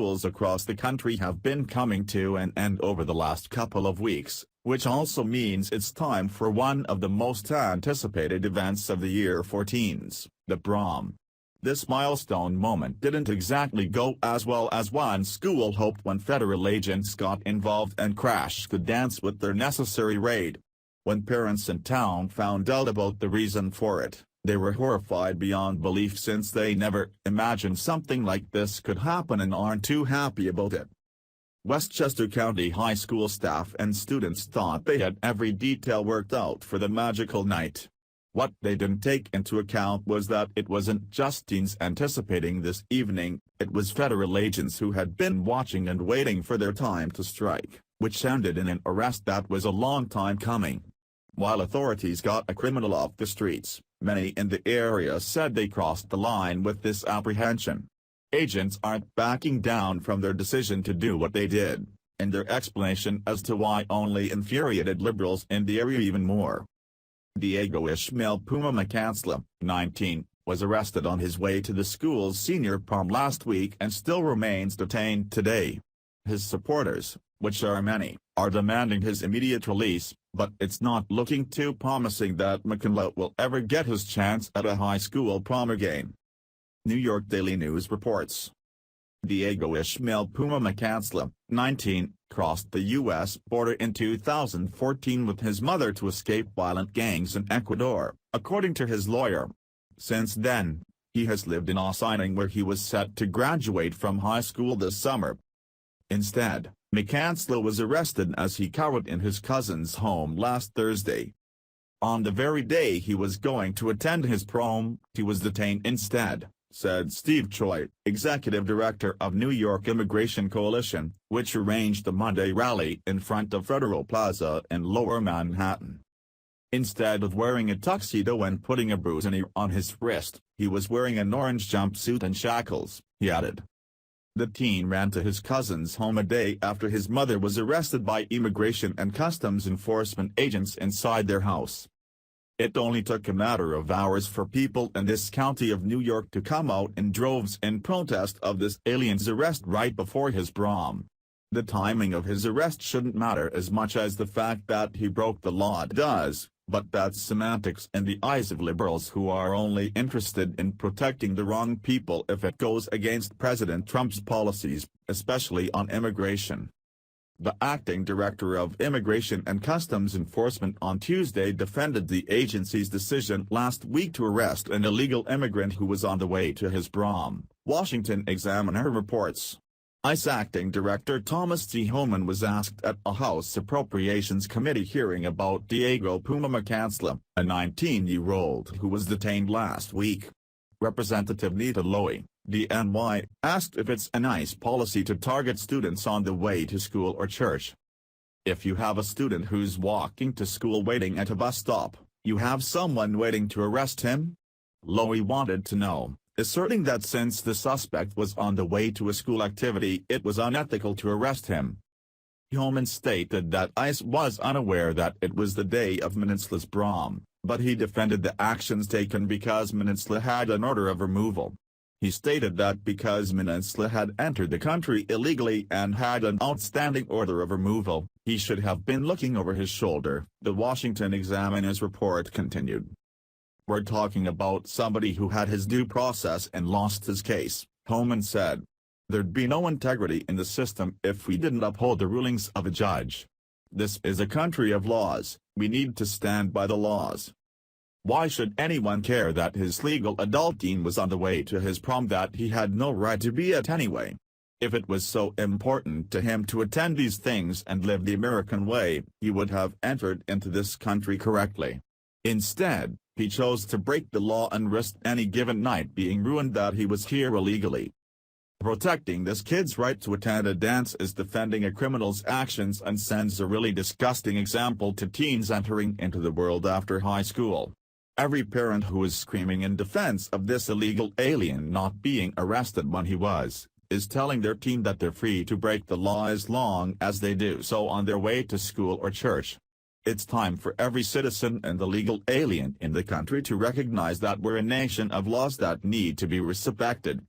schools across the country have been coming to an end over the last couple of weeks, which also means it's time for one of the most anticipated events of the year for teens, the prom. This milestone moment didn't exactly go as well as one school hoped when federal agents got involved and crashed the dance with their necessary raid. When parents in town found out about the reason for it, they were horrified beyond belief since they never imagined something like this could happen and aren't too happy about it. Westchester County High School staff and students thought they had every detail worked out for the magical night. What they didn't take into account was that it wasn't just teens anticipating this evening, it was federal agents who had been watching and waiting for their time to strike, which ended in an arrest that was a long time coming. While authorities got a criminal off the streets, many in the area said they crossed the line with this apprehension. Agents aren't backing down from their decision to do what they did, and their explanation as to why only infuriated liberals in the area even more. Diego Ishmael Puma McCansla, 19, was arrested on his way to the school's senior prom last week and still remains detained today. His supporters, which are many, are demanding his immediate release, but it's not looking too promising that McCansla will ever get his chance at a high school prom again. New York Daily News reports. Diego Ishmael Puma McCansla, 19, crossed the U.S. border in 2014 with his mother to escape violent gangs in Ecuador, according to his lawyer. Since then, he has lived in Austin where he was set to graduate from high school this summer. Instead, McCansla was arrested as he cowered in his cousin's home last Thursday. On the very day he was going to attend his prom, he was detained instead, said Steve Choi, executive director of New York Immigration Coalition, which arranged the Monday rally in front of Federal Plaza in Lower Manhattan. Instead of wearing a tuxedo and putting a boutonniere on his wrist, he was wearing an orange jumpsuit and shackles, he added. The teen ran to his cousin's home a day after his mother was arrested by Immigration and Customs Enforcement agents inside their house. It only took a matter of hours for people in this county of New York to come out in droves in protest of this alien's arrest right before his prom. The timing of his arrest shouldn't matter as much as the fact that he broke the law does, but that's semantics in the eyes of liberals who are only interested in protecting the wrong people if it goes against President Trump's policies, especially on immigration. The acting director of Immigration and Customs Enforcement on Tuesday defended the agency's decision last week to arrest an illegal immigrant who was on the way to his prom, Washington Examiner reports. ICE Acting Director Thomas T. Homan was asked at a House Appropriations Committee hearing about Diego Puma McCansla, a 19-year-old who was detained last week. Representative Nita Lowey, DNY, asked if it's an ICE policy to target students on the way to school or church. If you have a student who's walking to school waiting at a bus stop, you have someone waiting to arrest him? Lowey wanted to know, asserting that since the suspect was on the way to a school activity it was unethical to arrest him. Homan stated that ICE was unaware that it was the day of McCansla's prom, but he defended the actions taken because McCansla had an order of removal. He stated that because McCansla had entered the country illegally and had an outstanding order of removal, he should have been looking over his shoulder, the Washington Examiner's report continued. We're talking about somebody who had his due process and lost his case, Homan said. There'd be no integrity in the system if we didn't uphold the rulings of a judge. This is a country of laws, we need to stand by the laws. Why should anyone care that his legal adult teen was on the way to his prom that he had no right to be at anyway? If it was so important to him to attend these things and live the American way, he would have entered into this country correctly. Instead, he chose to break the law and risk any given night being ruined that he was here illegally. Protecting this kid's right to attend a dance is defending a criminal's actions and sends a really disgusting example to teens entering into the world after high school. Every parent who is screaming in defense of this illegal alien not being arrested when he was, is telling their teen that they're free to break the law as long as they do so on their way to school or church. It's time for every citizen and the legal alien in the country to recognize that we're a nation of laws that need to be respected.